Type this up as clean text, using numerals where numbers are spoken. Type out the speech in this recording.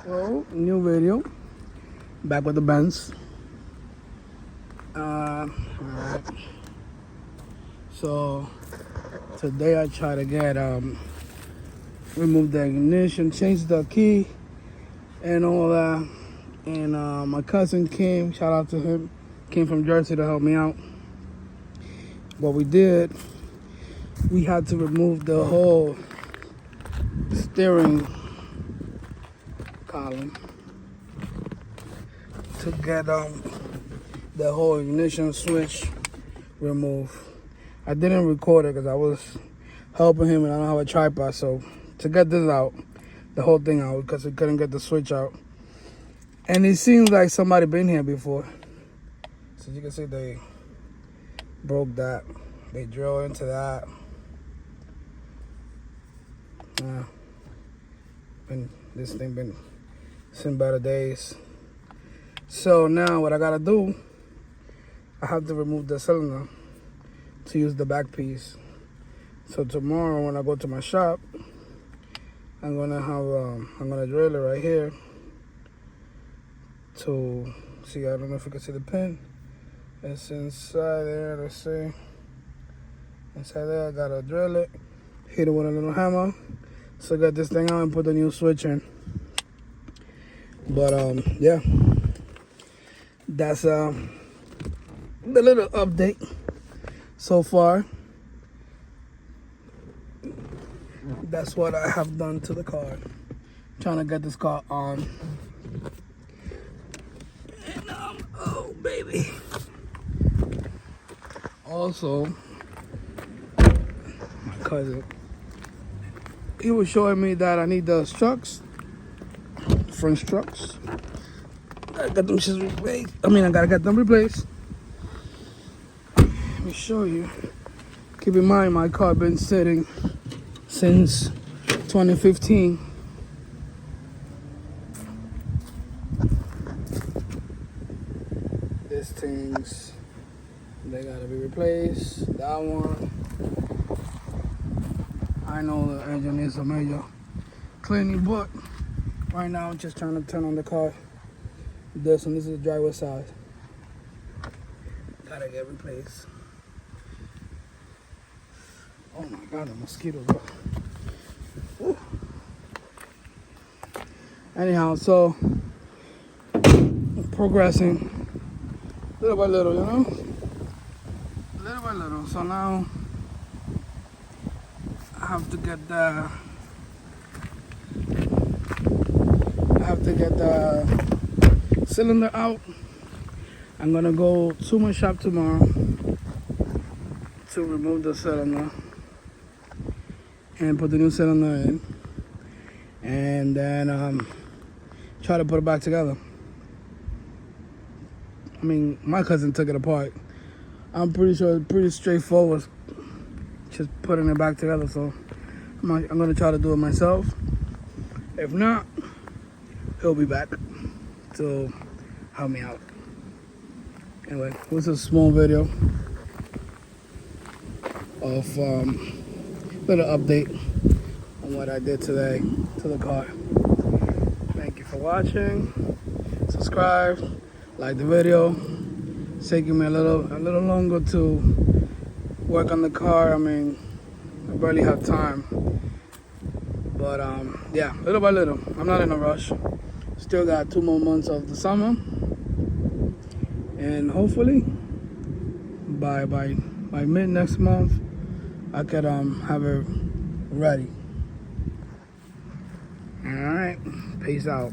So, new video. Back with the Benz. Alright. So, today I try to get, remove the ignition, change the key, and all that. And my cousin came, shout out to him, came from Jersey to help me out. What we did, we had to remove the whole steering column to get the whole ignition switch removed. I didn't record it because I was helping him and I don't have a tripod, so to get this out, the whole thing out, because we couldn't get the switch out. And it seems like somebody been here before. So you can see they broke that. They drilled into that. This thing been seen better days. So now what I gotta do, I have to remove the cylinder to use the back piece. So tomorrow when I go to my shop, I'm gonna drill it right here to see. I don't know if you can see the pin. It's inside there. Let's see. Inside there, I gotta drill it, hit it with a little hammer. So get this thing out and put the new switch in. But yeah, that's the little update so far. That's what I have done to the car. Trying to get this car on. And oh baby. Also, my cousin, he was showing me that I need the struts, front struts. I got them shits replaced. I gotta get them replaced. Let me show you. Keep in mind, my car been sitting since 2015. These things, they gotta be replaced. That one. I know the engine needs a major cleaning, but right now I'm just trying to turn on the car. This is the driver's side. Gotta get replaced. Oh my god, the mosquito, bro. Ooh. Anyhow, so progressing little by little, you know? Little by little. So now I have to get the cylinder out. I'm gonna go to my shop tomorrow to remove the cylinder and put the new cylinder in, and then try to put it back together. My cousin took it apart. I'm pretty sure it's pretty straightforward, just putting it back together. So I'm gonna try to do it myself. If not, he'll be back to help me out. Anyway, this is a small video of little update on what I did today to the car. Thank you for watching. Subscribe, like the video. It's taking me a little longer to work on the car. I barely have time. But yeah, little by little. I'm not in a rush. Still got 2 more months of the summer. And hopefully by mid next month I could have it ready. Alright, peace out.